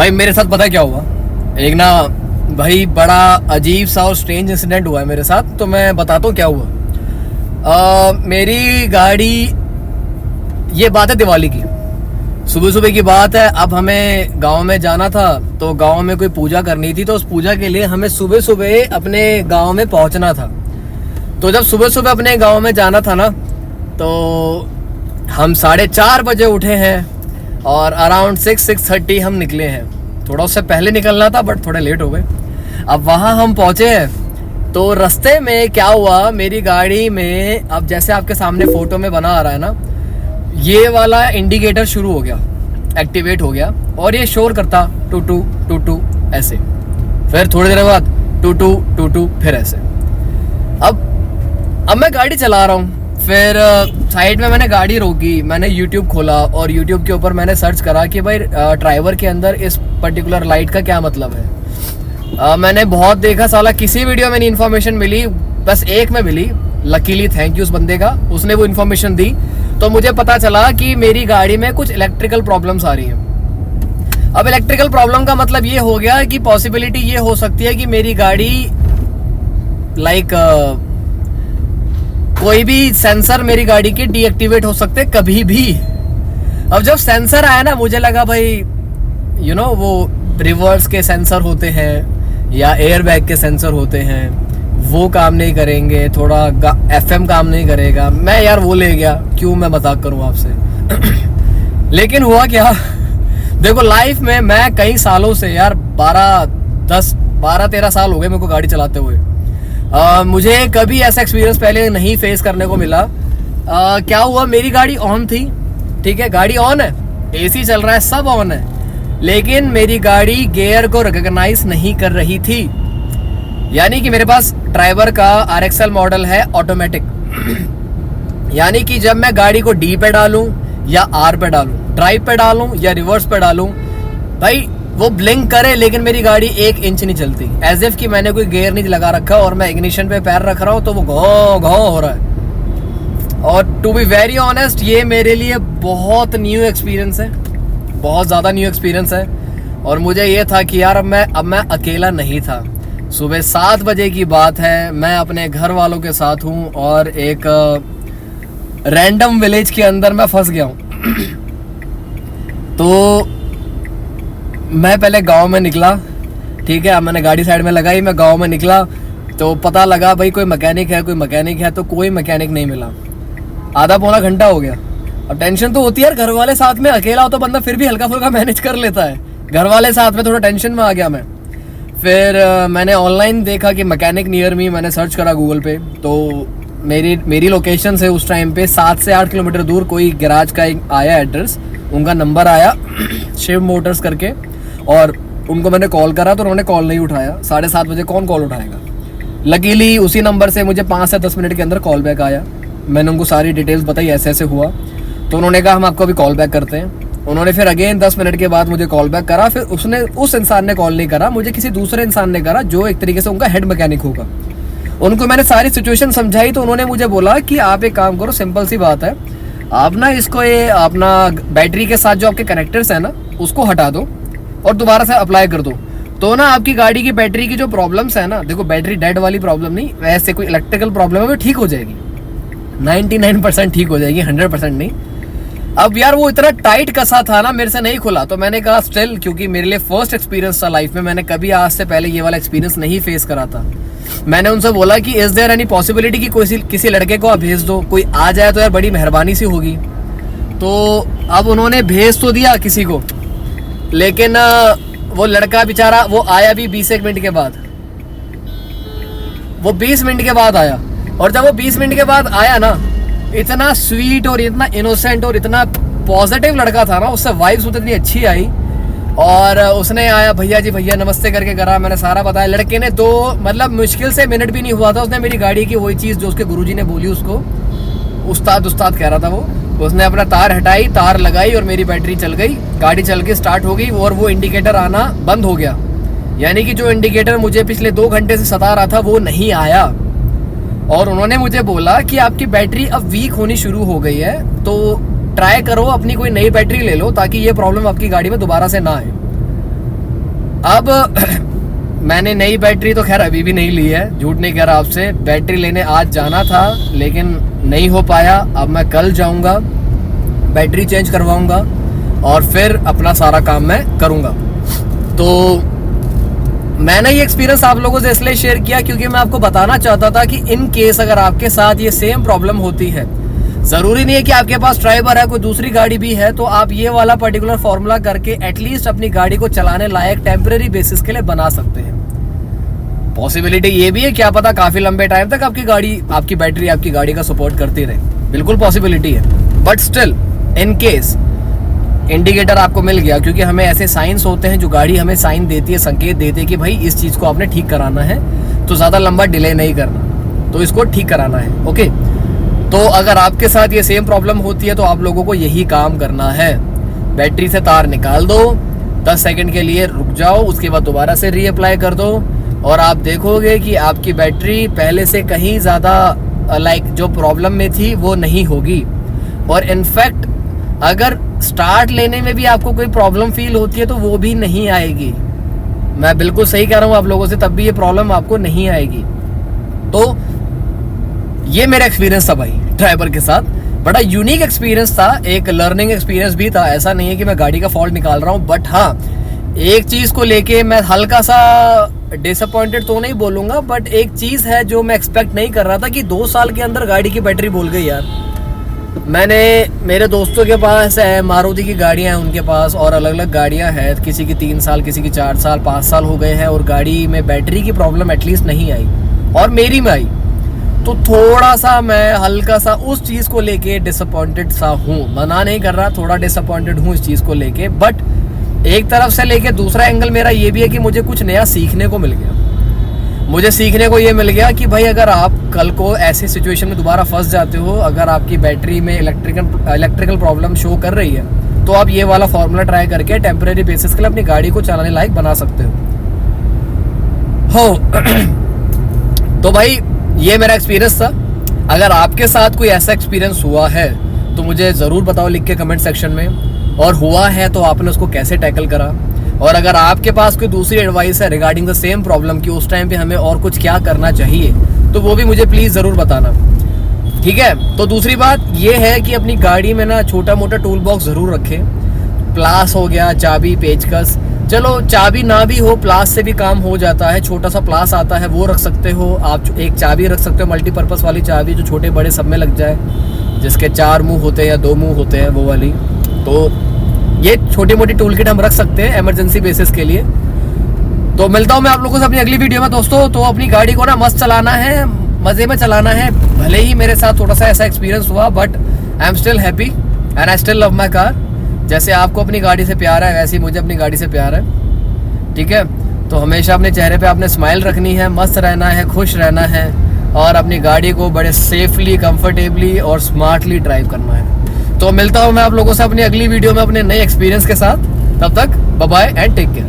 भाई मेरे साथ पता है क्या हुआ। एक ना भाई बड़ा अजीब सा और स्ट्रेंज इंसिडेंट हुआ है मेरे साथ, तो मैं बताता हूँ क्या हुआ। मेरी गाड़ी, ये बात है दिवाली की, सुबह सुबह की बात है। अब हमें गांव में जाना था, तो गांव में कोई पूजा करनी थी, तो उस पूजा के लिए हमें सुबह सुबह अपने गांव में पहुंचना था। तो जब सुबह सुबह अपने गांव में जाना था ना, तो हम 4:30 बजे उठे हैं और अराउंड 6-6:30 हम निकले हैं। थोड़ा उससे पहले निकलना था बट थोड़े लेट हो गए। अब वहाँ हम पहुँचे हैं, तो रास्ते में क्या हुआ, मेरी गाड़ी में, अब जैसे आपके सामने फोटो में बना आ रहा है ना, ये वाला इंडिकेटर शुरू हो गया, एक्टिवेट हो गया, और ये शोर करता टू टू टू टू ऐसे। फिर थोड़ी देर बाद टू टू टू टू, फिर ऐसे। अब मैं गाड़ी चला रहा हूँ, फिर साइड में मैंने गाड़ी रोकी, मैंने YouTube खोला और YouTube के ऊपर मैंने सर्च करा कि भाई ड्राइवर के अंदर इस पर्टिकुलर लाइट का क्या मतलब है। मैंने बहुत देखा, साला किसी वीडियो में नहीं इन्फॉर्मेशन मिली, बस एक में मिली। लकीली थैंक यू उस बंदे का, उसने वो इन्फॉर्मेशन दी, तो मुझे पता चला कि मेरी गाड़ी में कुछ इलेक्ट्रिकल प्रॉब्लम्स आ रही हैं। अब इलेक्ट्रिकल प्रॉब्लम का मतलब ये हो गया कि पॉसिबिलिटी ये हो सकती है कि मेरी गाड़ी कोई भी सेंसर मेरी गाड़ी के डीएक्टिवेट हो सकते कभी भी। अब जब सेंसर आया ना, मुझे लगा भाई वो रिवर्स के सेंसर होते हैं या एयर बैग के सेंसर होते हैं, वो काम नहीं करेंगे, थोड़ा FM काम नहीं करेगा। मैं यार वो ले गया, क्यों मैं मजाक करूं आपसे। लेकिन हुआ क्या, देखो लाइफ में मैं कई सालों से यार 12-13 साल हो गए मेरे को गाड़ी चलाते हुए। मुझे कभी ऐसा एक्सपीरियंस पहले नहीं फेस करने को मिला। क्या हुआ, मेरी गाड़ी ऑन थी, ठीक है, गाड़ी ऑन है, AC चल रहा है, सब ऑन है, लेकिन मेरी गाड़ी गियर को रिकॉग्नाइज नहीं कर रही थी। यानी कि मेरे पास ड्राइवर का RXL मॉडल है ऑटोमेटिक, यानी कि जब मैं गाड़ी को D पे डालूं या R पे डालूं, ड्राइव पे डालूं या रिवर्स पे डालूं, भाई वो ब्लिंक करे, लेकिन मेरी गाड़ी 1 इंच नहीं चलती। एज इफ कि मैंने कोई गियर नहीं लगा रखा और मैं इग्निशन पे पैर रख रहा हूँ तो वो घों घों हो रहा है। और टू बी वेरी ऑनेस्ट, ये मेरे लिए बहुत न्यू एक्सपीरियंस है, बहुत ज़्यादा न्यू एक्सपीरियंस है। और मुझे ये था कि यार अब मैं अकेला नहीं था। सुबह 7 बजे की बात है, मैं अपने घर वालों के साथ हूँ और एक रैंडम विलेज के अंदर मैं फंस गया हूँ। तो मैं पहले गांव में निकला, ठीक है, अब मैंने गाड़ी साइड में लगाई, मैं गांव में निकला, तो पता लगा भाई कोई मैकेनिक है, तो कोई मैकेनिक नहीं मिला। आधा पौना घंटा हो गया। अब टेंशन तो होती है यार, घर वाले साथ में, अकेला हो तो बंदा फिर भी हल्का फुल्का मैनेज कर लेता है, घर वाले साथ में थोड़ा टेंशन में आ गया मैं। फिर मैंने ऑनलाइन देखा कि मैकेनिक नियर मी, मैंने सर्च करा गूगल पे, तो मेरी लोकेशन से उस टाइम पे 7 से 8 किलोमीटर दूर कोई गैराज का एक आया एड्रेस, उनका नंबर आया शिव मोटर्स करके, और उनको मैंने कॉल करा तो उन्होंने कॉल नहीं उठाया। 7:30 बजे कौन कॉल उठाएगा। लकीली उसी नंबर से मुझे 5 से 10 मिनट के अंदर कॉल बैक आया। मैंने उनको सारी डिटेल्स बताई, ऐसे ऐसे हुआ, तो उन्होंने कहा हम आपको अभी कॉल बैक करते हैं। उन्होंने फिर अगेन 10 मिनट के बाद मुझे कॉल बैक करा। फिर उस इंसान ने कॉल नहीं करा, मुझे किसी दूसरे इंसान ने करा जो एक तरीके से उनका हेड मैकेनिक होगा। उनको मैंने सारी सिचुएशन समझाई, तो उन्होंने मुझे बोला कि आप एक काम करो, सिंपल सी बात है, आप ना इसको ये अपना बैटरी के साथ जो आपके कनेक्टर्स हैं ना, उसको हटा दो और दोबारा से अप्लाई कर दो, तो ना आपकी गाड़ी की बैटरी की जो प्रॉब्लम्स है ना, देखो बैटरी डेड वाली प्रॉब्लम नहीं, वैसे कोई इलेक्ट्रिकल प्रॉब्लम है वो ठीक हो जाएगी, 99% ठीक हो जाएगी, 100% नहीं। अब यार वो इतना टाइट कसा था ना, मेरे से नहीं खुला, तो मैंने कहा स्टिल, क्योंकि मेरे लिए फर्स्ट एक्सपीरियंस था लाइफ में, मैंने कभी आज से पहले ये वाला एक्सपीरियंस नहीं फेस करा था। मैंने उनसे बोला कि इज देयर एनी पॉसिबिलिटी कि किसी लड़के को आप भेज दो, कोई आ जाए तो यार बड़ी मेहरबानी सी होगी। तो अब उन्होंने भेज तो दिया किसी को, लेकिन वो लड़का बेचारा वो आया भी 20 मिनट के बाद, वो 20 मिनट के बाद आया। और जब वो 20 मिनट के बाद आया ना, इतना स्वीट और इतना इनोसेंट और इतना पॉजिटिव लड़का था ना, उससे वाइब्स इतनी अच्छी आई। और उसने आया, भैया जी भैया नमस्ते करके करा, मैंने सारा बताया। लड़के ने तो मतलब मुश्किल से मिनट भी नहीं हुआ था, उसने मेरी गाड़ी की वही चीज़ जो उसके गुरुजी ने बोली, उसको उस्ताद कह रहा था वो, उसने अपना तार हटाई, तार लगाई और मेरी बैटरी चल गई, गाड़ी चल के स्टार्ट हो गई और वो इंडिकेटर आना बंद हो गया। यानी कि जो इंडिकेटर मुझे पिछले 2 घंटे से सता रहा था वो नहीं आया। और उन्होंने मुझे बोला कि आपकी बैटरी अब वीक होनी शुरू हो गई है, तो ट्राई करो अपनी कोई नई बैटरी ले लो ताकि ये प्रॉब्लम आपकी गाड़ी में दोबारा से ना आए। अब मैंने नई बैटरी तो खैर अभी भी नहीं ली है, झूठ नहीं कह रहा आपसे। बैटरी लेने आज जाना था लेकिन नहीं हो पाया। अब मैं कल जाऊंगा, बैटरी चेंज करवाऊंगा और फिर अपना सारा काम मैं करूंगा। तो मैंने ये एक्सपीरियंस आप लोगों से इसलिए शेयर किया क्योंकि मैं आपको बताना चाहता था कि इन केस अगर आपके साथ ये सेम प्रॉब्लम होती है, जरूरी नहीं है कि आपके पास ड्राइवर है, कोई दूसरी गाड़ी भी है, तो आप ये वाला पर्टिकुलर फॉर्मूला करके एटलीस्ट अपनी गाड़ी को चलाने लायक टेम्परेरी बेसिस के लिए बना सकते हैं। पॉसिबिलिटी ये भी है, क्या पता काफी लंबे टाइम तक आपकी बैटरी आपकी गाड़ी का सपोर्ट करती रहे, बिल्कुल पॉसिबिलिटी है। But still in case indicator आपको मिल गया, क्योंकि हमें ऐसे साइंस होते हैं जो गाड़ी हमें साइन देती है, संकेत देती है कि भाई इस चीज को आपने ठीक कराना है, तो ज्यादा लंबा डिले नहीं करना, तो इसको ठीक कराना है। ओके, तो अगर आपके साथ ये सेम प्रॉब्लम होती है तो आप लोगों को यही काम करना है। बैटरी से तार निकाल दो, 10 सेकंड के लिए रुक जाओ, उसके बाद दोबारा से रीअप्लाई कर दो और आप देखोगे कि आपकी बैटरी पहले से कहीं ज़्यादा जो प्रॉब्लम में थी वो नहीं होगी। और इनफैक्ट अगर स्टार्ट लेने में भी आपको कोई प्रॉब्लम फील होती है तो वो भी नहीं आएगी। मैं बिल्कुल सही कह रहा हूँ आप लोगों से, तब भी ये प्रॉब्लम आपको नहीं आएगी। तो ये मेरा एक्सपीरियंस था भाई ड्राइवर के साथ, बड़ा यूनिक एक्सपीरियंस था, एक लर्निंग एक्सपीरियंस भी था। ऐसा नहीं है कि मैं गाड़ी का फॉल्ट निकाल रहा हूँ, बट हाँ एक चीज को लेके मैं हल्का सा डिसअपॉइंटेड तो नहीं बोलूंगा, बट एक चीज है जो मैं एक्सपेक्ट नहीं कर रहा था कि 2 साल के अंदर गाड़ी की बैटरी बोल गई यार। मेरे दोस्तों के पास है मारुति की गाड़ियां हैं, उनके पास और अलग अलग गाड़ियां हैं, किसी की 3 साल, किसी की 4 साल, 5 साल हो गए हैं और गाड़ी में बैटरी की प्रॉब्लम एटलीस्ट नहीं आई और मेरी में आई। तो थोड़ा सा मैं हल्का सा उस चीज को लेके डिसअपॉइंटेड सा हूँ, मना नहीं कर रहा, थोड़ा डिसअपॉइंटेड हूँ इस चीज को लेके। बट एक तरफ से लेके दूसरा एंगल मेरा ये भी है कि मुझे कुछ नया सीखने को मिल गया। मुझे सीखने को ये मिल गया कि भाई अगर आप कल को ऐसी सिचुएशन में दोबारा फंस जाते हो, अगर आपकी बैटरी में इलेक्ट्रिकल प्रॉब्लम शो कर रही है, तो आप ये वाला फॉर्मूला ट्राई करके टेम्परेरी बेसिस के लिए अपनी गाड़ी को चलाने लायक बना सकते हो। तो भाई ये मेरा एक्सपीरियंस था। अगर आपके साथ कोई ऐसा एक्सपीरियंस हुआ है तो मुझे ज़रूर बताओ लिख के कमेंट सेक्शन में, और हुआ है तो आपने उसको कैसे टैकल करा। और अगर आपके पास कोई दूसरी एडवाइस है रिगार्डिंग द सेम प्रॉब्लम कि उस टाइम पे हमें और कुछ क्या करना चाहिए, तो वो भी मुझे प्लीज़ ज़रूर बताना, ठीक है। तो दूसरी बात ये है कि अपनी गाड़ी में ना छोटा मोटा टूल बॉक्स ज़रूर रखें। प्लास हो गया, चाबी, पेचकस, चलो चाबी ना भी हो, प्लास से भी काम हो जाता है। छोटा सा प्लास आता है वो रख सकते हो आप। एक चाबी रख सकते हो मल्टीपर्पज़ वाली चाबी जो छोटे बड़े सब में लग जाए, जिसके 4 मुंह होते हैं या 2 मुंह होते हैं, वो वाली। तो ये छोटी मोटी टूल किट हम रख सकते हैं इमरजेंसी बेसिस के लिए। तो मिलता हूँ मैं आप लोगों से अपनी अगली वीडियो में दोस्तों। तो अपनी गाड़ी को ना मस्त चलाना है, मज़े में चलाना है। भले ही मेरे साथ थोड़ा सा ऐसा एक्सपीरियंस हुआ, but I am still happy and I still love my car. जैसे आपको अपनी गाड़ी से प्यार है वैसे ही मुझे अपनी गाड़ी से प्यार है, ठीक है। तो हमेशा अपने चेहरे पे आपने स्माइल रखनी है, मस्त रहना है, खुश रहना है और अपनी गाड़ी को बड़े सेफली, कंफर्टेबली और स्मार्टली ड्राइव करना है। तो मिलता हूँ मैं आप लोगों से अपनी अगली वीडियो में अपने नए एक्सपीरियंस के साथ। तब तक bye bye and take care.